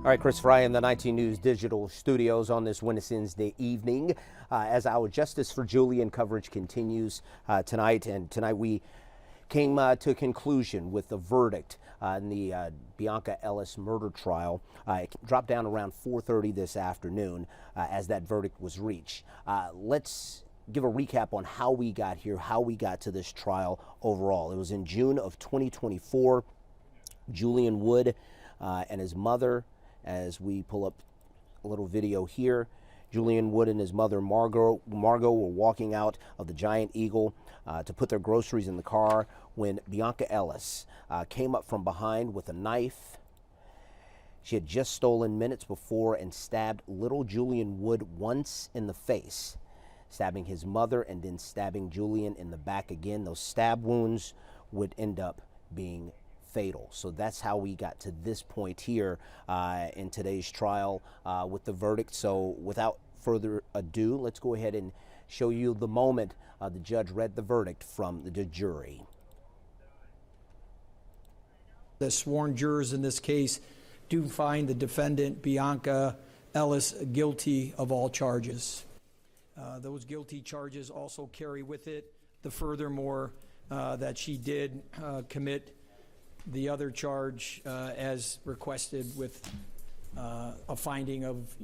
All right, Chris Fry in the 19 News Digital Studios on this Wednesday evening as our Justice for Julian coverage continues tonight. And tonight we came to a conclusion with the verdict in the Bionca Ellis murder trial. It dropped down around 4:30 this afternoon as that verdict was reached. Let's give a recap on how we got here, how we got to this trial overall. It was in June of 2024. Julian Wood and his mother, as we pull up a little video here, Julian Wood and his mother Margot were walking out of the Giant Eagle to put their groceries in the car when Bionca Ellis came up from behind with a knife. She had just stolen minutes before and stabbed little Julian Wood once in the face, stabbing his mother and then stabbing Julian in the back again. Those stab wounds would end up being fatal. So that's how we got to this point here in today's trial with the verdict. So without further ado, let's go ahead and show you the moment the judge read the verdict from the jury. The sworn jurors in this case do find the defendant, Bionca Ellis, guilty of all charges. Those guilty charges also carry with it the furthermore that she did commit the other charge as requested with a finding of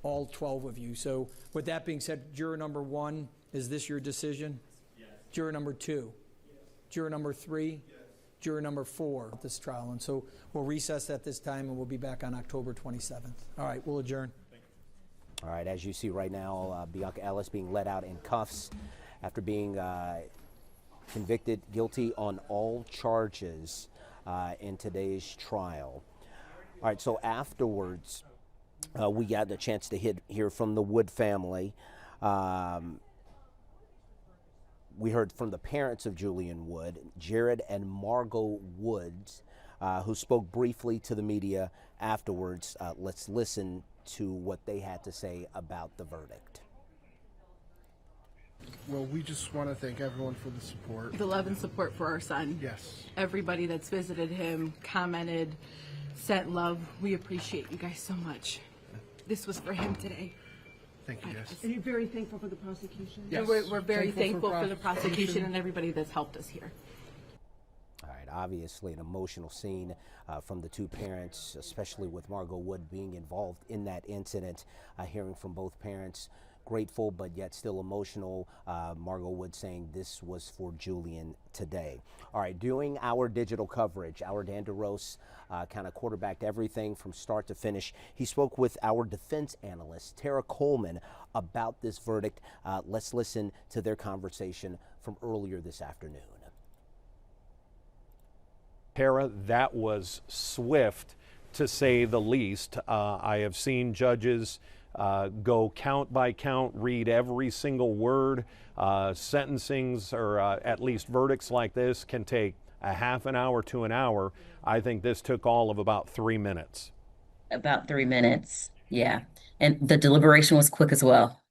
all 12 of you. So with that being said, juror number 1, is this your decision? Yes. Juror number 2? Yes. Juror number 3? Yes. Juror number 4 of this trial. And so we'll recess at this time and we'll be back on October 27th. All right, we'll adjourn. All right, as you see right now, Bionca Ellis being let out in cuffs after being convicted guilty on all charges in today's trial. All right, so afterwards, we got the chance to hear from the Wood family. We heard from the parents of Julian Wood, Jared and Margot Woods, who spoke briefly to the media afterwards. Let's listen to what they had to say about the verdict. Well, we just want to thank everyone for the support. The love and support for our son. Yes. Everybody that's visited him, commented, sent love. We appreciate you guys so much. This was for him today. Thank you, guys. And you're very thankful for the prosecution? Yes. We're very thankful for the prosecution and everybody that's helped us here. All right, obviously an emotional scene from the two parents, especially with Margot Wood being involved in that incident. Hearing from both parents, grateful but yet still emotional. Margot Wood saying this was for Julian today. All right, doing our digital coverage, our Dan DeRose kind of quarterbacked everything from start to finish. He spoke with our defense analyst, Tara Coleman, about this verdict. Let's listen to their conversation from earlier this afternoon. Tara, that was swift, to say the least. I have seen judges go count by count, read every single word. Sentencings, or at least verdicts like this, can take a half an hour to an hour. I think this took all of about 3 minutes. About 3 minutes, yeah. And the deliberation was quick as well.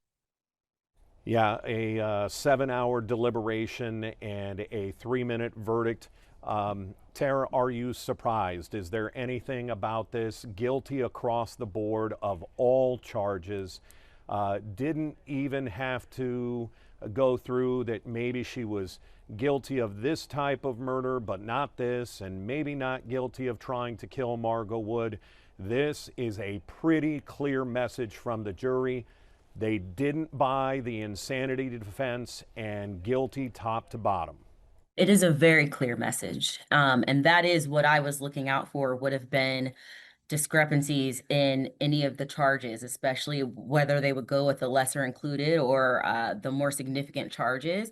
Yeah, a 7-hour deliberation and a 3-minute verdict. Tara, are you surprised? Is there anything about this? Guilty across the board of all charges. Didn't even have to go through that maybe she was guilty of this type of murder, but not this, and maybe not guilty of trying to kill Margot Wood. This is a pretty clear message from the jury. They didn't buy the insanity defense, and guilty top to bottom. It is a very clear message. And that is what I was looking out for, would have been discrepancies in any of the charges, especially whether they would go with the lesser included or the more significant charges.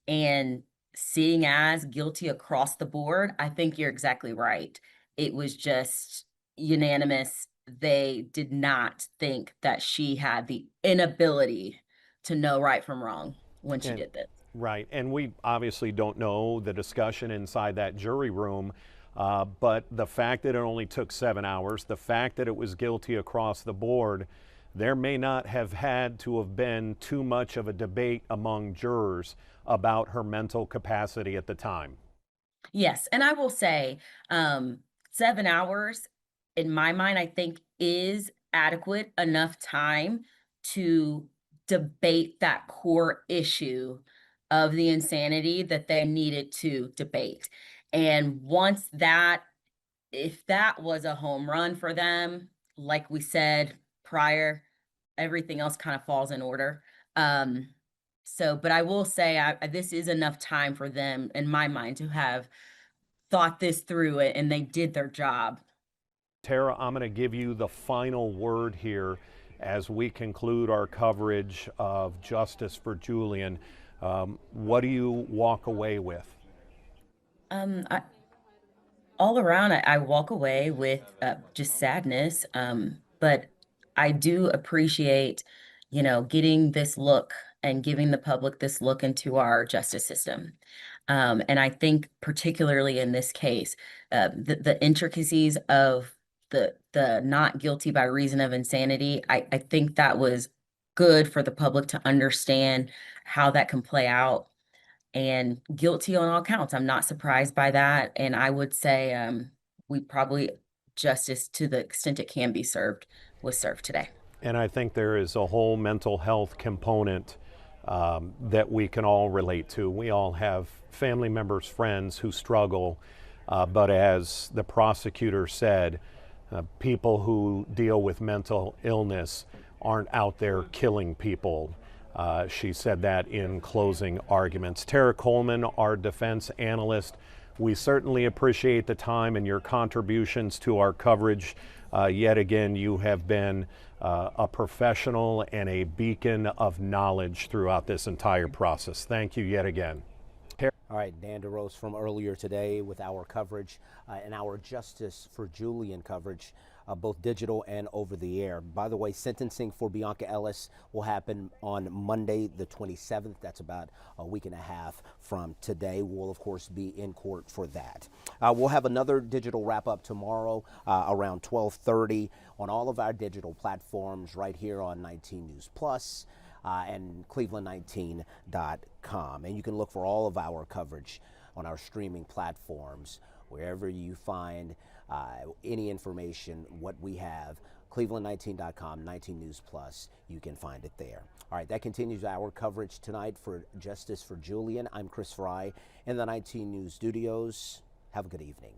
And seeing as guilty across the board, I think you're exactly right. It was just unanimous. They did not think that she had the inability to know right from wrong when she did this. Right, and we obviously don't know the discussion inside that jury room, but the fact that it only took 7 hours, the fact that it was guilty across the board, there may not have had to have been too much of a debate among jurors about her mental capacity at the time. Yes, and I will say 7 hours, in my mind, I think is adequate enough time to debate that core issue of the insanity that they needed to debate. And once that, if that was a home run for them, like we said prior, everything else kind of falls in order. But I will say this is enough time for them, in my mind, to have thought this through it, and they did their job. Tara, I'm going to give you the final word here as we conclude our coverage of Justice for Julian. What do you walk away with? All around, I walk away with just sadness. But I do appreciate, getting this look and giving the public this look into our justice system. And I think particularly in this case, the intricacies of the not guilty by reason of insanity, I think that was good for the public to understand how that can play out. And guilty on all counts. I'm not surprised by that. And I would say we probably, justice to the extent it can be served, was served today. And I think there is a whole mental health component that we can all relate to. We all have family members, friends who struggle, but as the prosecutor said, people who deal with mental illness aren't out there killing people. She said that in closing arguments. Tara Coleman, our defense analyst, we certainly appreciate the time and your contributions to our coverage. Yet again, you have been a professional and a beacon of knowledge throughout this entire process. Thank you yet again. All right, Dan DeRose from earlier today with our coverage and our Justice for Julian coverage, both digital and over the air. By the way, sentencing for Bionca Ellis will happen on Monday, the 27th. That's about a week and a half from today. We'll, of course, be in court for that. We'll have another digital wrap-up tomorrow around 12:30 on all of our digital platforms right here on 19 News Plus. And cleveland19.com. And you can look for all of our coverage on our streaming platforms, wherever you find any information, what we have, cleveland19.com, 19 News Plus, you can find it there. All right, that continues our coverage tonight for Justice for Julian. I'm Chris Fry in the 19 News studios. Have a good evening.